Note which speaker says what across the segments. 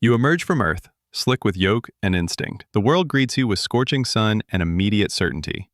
Speaker 1: You emerge from Earth, slick with yolk and instinct. The world greets you with scorching sun and immediate certainty.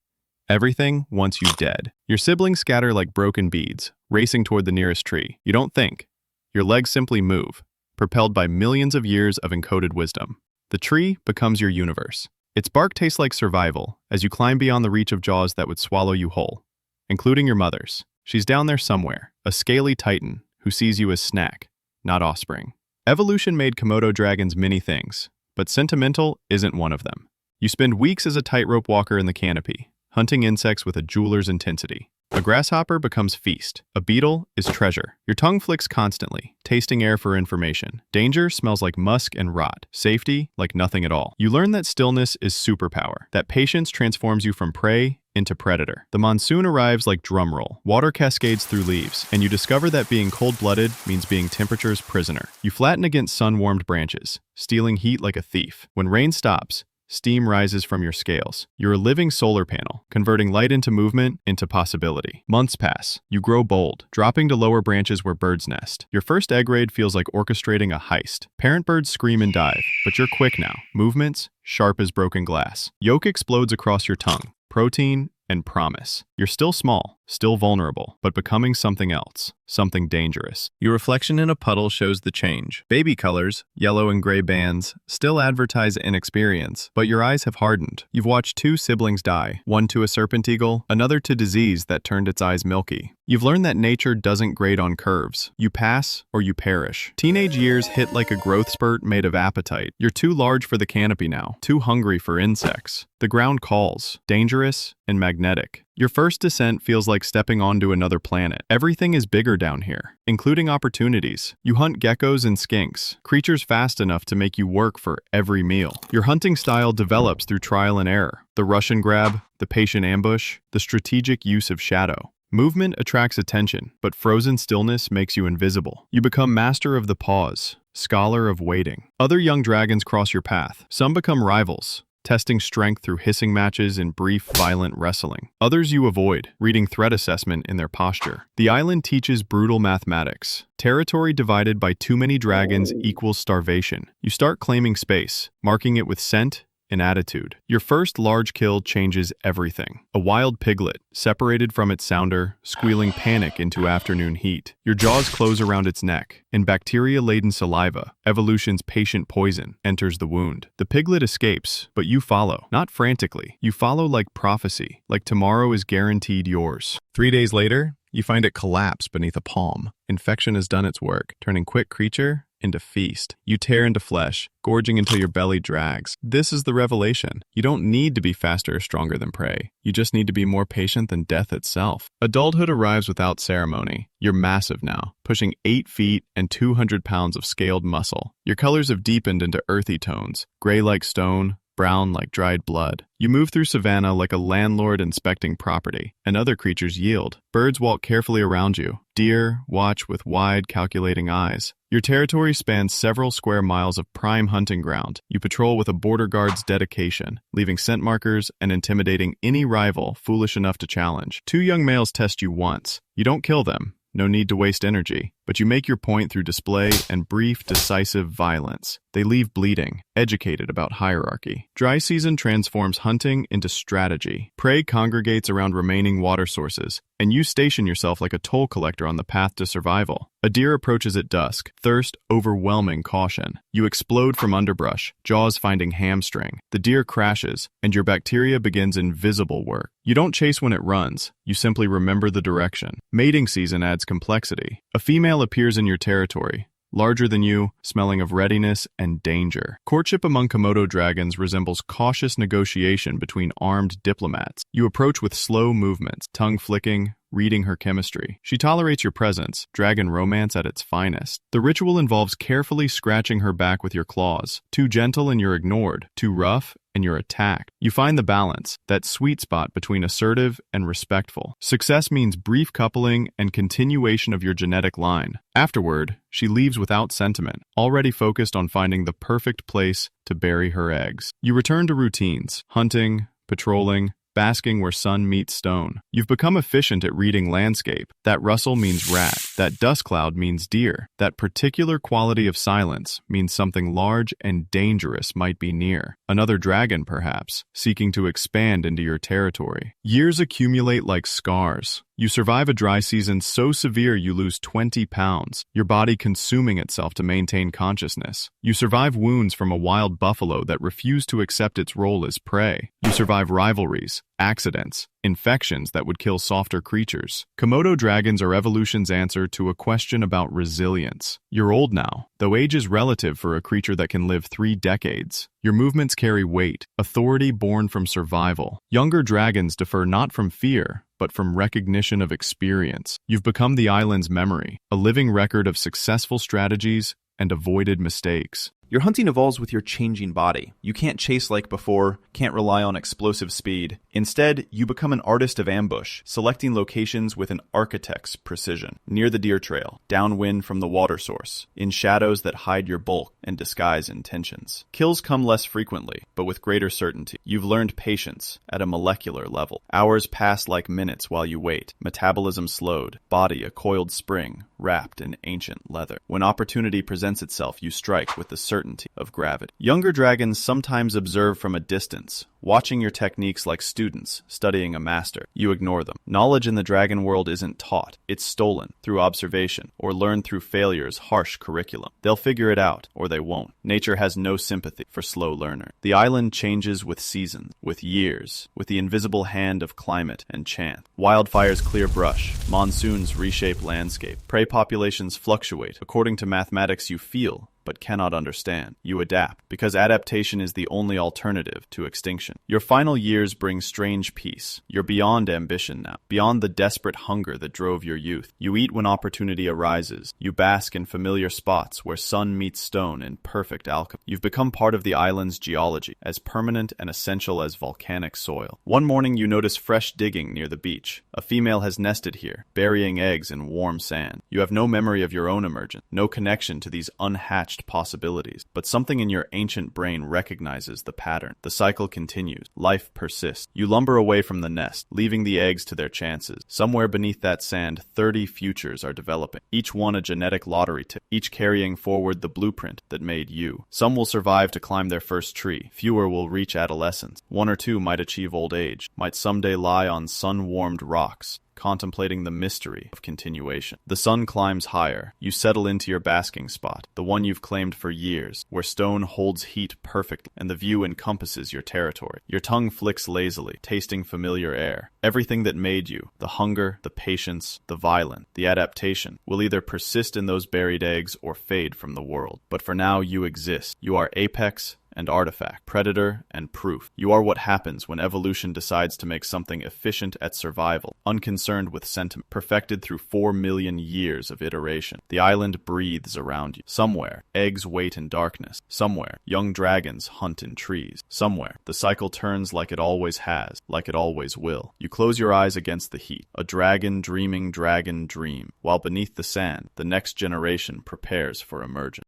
Speaker 1: Everything wants you dead. Your siblings scatter like broken beads, racing toward the nearest tree. You don't think. Your legs simply move, propelled by millions of years of encoded wisdom. The tree becomes your universe. Its bark tastes like survival as you climb beyond the reach of jaws that would swallow you whole, including your mother's. She's down there somewhere, a scaly titan who sees you as snack, not offspring. Evolution made Komodo dragons many things, but sentimental isn't one of them. You spend weeks as a tightrope walker in the canopy, hunting insects with a jeweler's intensity. A grasshopper becomes feast. A beetle is treasure. Your tongue flicks constantly, tasting air for information. Danger smells like musk and rot. Safety, like nothing at all. You learn that stillness is superpower, that patience transforms you from prey into predator. The monsoon arrives like drumroll. Water cascades through leaves, and you discover that being cold-blooded means being temperature's prisoner. You flatten against sun-warmed branches, stealing heat like a thief. When rain stops, steam rises from your scales. You're a living solar panel, converting light into movement, into possibility. Months pass. You grow bold, dropping to lower branches where birds nest. Your first egg raid feels like orchestrating a heist. Parent birds scream and dive, but you're quick now. Movements, sharp as broken glass. Yolk explodes across your tongue. Protein and promise. You're still small, still vulnerable, but becoming something else, something dangerous. Your reflection in a puddle shows the change. Baby colors, yellow and gray bands, still advertise inexperience, but your eyes have hardened. You've watched two siblings die, one to a serpent eagle, another to disease that turned its eyes milky. You've learned that nature doesn't grade on curves. You pass or you perish. Teenage years hit like a growth spurt made of appetite. You're too large for the canopy now, too hungry for insects. The ground calls, dangerous and magnetic. Your first descent feels like stepping onto another planet. Everything is bigger down here, including opportunities. You hunt geckos and skinks, creatures fast enough to make you work for every meal. Your hunting style develops through trial and error. The Russian grab, the patient ambush, the strategic use of shadow. Movement attracts attention, but frozen stillness makes you invisible. You become master of the pause, scholar of waiting. Other young dragons cross your path. Some become rivals, testing strength through hissing matches and brief, violent wrestling. Others you avoid, reading threat assessment in their posture. The island teaches brutal mathematics. Territory divided by too many dragons equals starvation. You start claiming space, marking it with scent and attitude. Your first large kill changes everything. A wild piglet, separated from its sounder, squealing panic into afternoon heat. Your jaws close around its neck, and bacteria-laden saliva, evolution's patient poison, enters the wound. The piglet escapes, but you follow. Not frantically. You follow like prophecy, like tomorrow is guaranteed yours. 3 days later, you find it collapse beneath a palm. Infection has done its work, turning quick creature into feast. You tear into flesh, gorging until your belly drags. This is the revelation. You don't need to be faster or stronger than prey. You just need to be more patient than death itself. Adulthood arrives without ceremony. You're massive now, pushing 8 feet and 200 pounds of scaled muscle. Your colors have deepened into earthy tones, gray like stone, brown like dried blood. You move through savanna like a landlord inspecting property, and other creatures yield. Birds walk carefully around you. Deer watch with wide, calculating eyes. Your territory spans several square miles of prime hunting ground. You patrol with a border guard's dedication, leaving scent markers and intimidating any rival foolish enough to challenge. 2 young males test you once. You don't kill them. No need to waste energy, but you make your point through display and brief, decisive violence. They leave bleeding, educated about hierarchy. Dry season transforms hunting into strategy. Prey congregates around remaining water sources, and you station yourself like a toll collector on the path to survival. A deer approaches at dusk, thirst overwhelming caution. You explode from underbrush, jaws finding hamstring. The deer crashes, and your bacteria begins invisible work. You don't chase when it runs, you simply remember the direction. Mating season adds complexity. A female appears in your territory, larger than you, smelling of readiness and danger. Courtship among Komodo dragons resembles cautious negotiation between armed diplomats. You approach with slow movements, tongue flicking, reading her chemistry. She tolerates your presence, dragon romance at its finest. The ritual involves carefully scratching her back with your claws. Too gentle and you're ignored, too rough and you're attacked. You find the balance, that sweet spot between assertive and respectful. Success means brief coupling and continuation of your genetic line. Afterward, she leaves without sentiment, already focused on finding the perfect place to bury her eggs. You return to routines, hunting, patrolling, basking where sun meets stone. You've become efficient at reading landscape. That rustle means rat. That dust cloud means deer. That particular quality of silence means something large and dangerous might be near. Another dragon, perhaps, seeking to expand into your territory. Years accumulate like scars. You survive a dry season so severe you lose 20 pounds, your body consuming itself to maintain consciousness. You survive wounds from a wild buffalo that refused to accept its role as prey. You survive rivalries, accidents, infections that would kill softer creatures. Komodo dragons are evolution's answer to a question about resilience. You're old now, though age is relative for a creature that can live 3 decades. Your movements carry weight, authority born from survival. Younger dragons differ not from fear, but from recognition of experience. You've become the island's memory, a living record of successful strategies and avoided mistakes.
Speaker 2: Your hunting evolves with your changing body. You can't chase like before, can't rely on explosive speed. Instead, you become an artist of ambush, selecting locations with an architect's precision. Near the deer trail, downwind from the water source, in shadows that hide your bulk and disguise intentions. Kills come less frequently, but with greater certainty. You've learned patience at a molecular level. Hours pass like minutes while you wait. Metabolism slowed, body a coiled spring, wrapped in ancient leather. When opportunity presents itself, you strike with the certainty of gravity. Younger dragons sometimes observe from a distance, watching your techniques like students studying a master. You ignore them. Knowledge in the dragon world isn't taught. It's stolen through observation or learned through failure's harsh curriculum. They'll figure it out, or they won't. Nature has no sympathy for slow learner. The island changes with seasons, with years, with the invisible hand of climate and chance. Wildfires clear brush. Monsoons reshape landscape. Prey populations fluctuate. According to mathematics you feel, but cannot understand. You adapt, because adaptation is the only alternative to extinction. Your final years bring strange peace. You're beyond ambition now, beyond the desperate hunger that drove your youth. You eat when opportunity arises. You bask in familiar spots where sun meets stone in perfect alchemy. You've become part of the island's geology, as permanent and essential as volcanic soil. One morning you notice fresh digging near the beach. A female has nested here, burying eggs in warm sand. You have no memory of your own emergence, no connection to these unhatched possibilities, but something in your ancient brain recognizes the pattern. The cycle continues. Life persists. You lumber away from the nest, leaving the eggs to their chances. Somewhere beneath that sand, 30 futures are developing, each one a genetic lottery ticket, each carrying forward the blueprint that made you. Some will survive to climb their first tree. Fewer will reach adolescence. 1 or 2 might achieve old age, might someday lie on sun-warmed rocks, contemplating the mystery of continuation. The sun climbs higher. You settle into your basking spot, the one you've claimed for years, where stone holds heat perfectly and the view encompasses your territory. Your tongue flicks lazily, tasting familiar air. Everything that made you, the hunger, the patience, the violence, the adaptation, will either persist in those buried eggs or fade from the world. But for now, you exist. You are apex and artifact, predator and proof. You are what happens when evolution decides to make something efficient at survival, unconcerned with sentiment, perfected through 4 million years of iteration. The island breathes around you. Somewhere, eggs wait in darkness. Somewhere, young dragons hunt in trees. Somewhere, the cycle turns like it always has, like it always will. You close your eyes against the heat, a dragon dreaming dragon dream, while beneath the sand, the next generation prepares for emergence.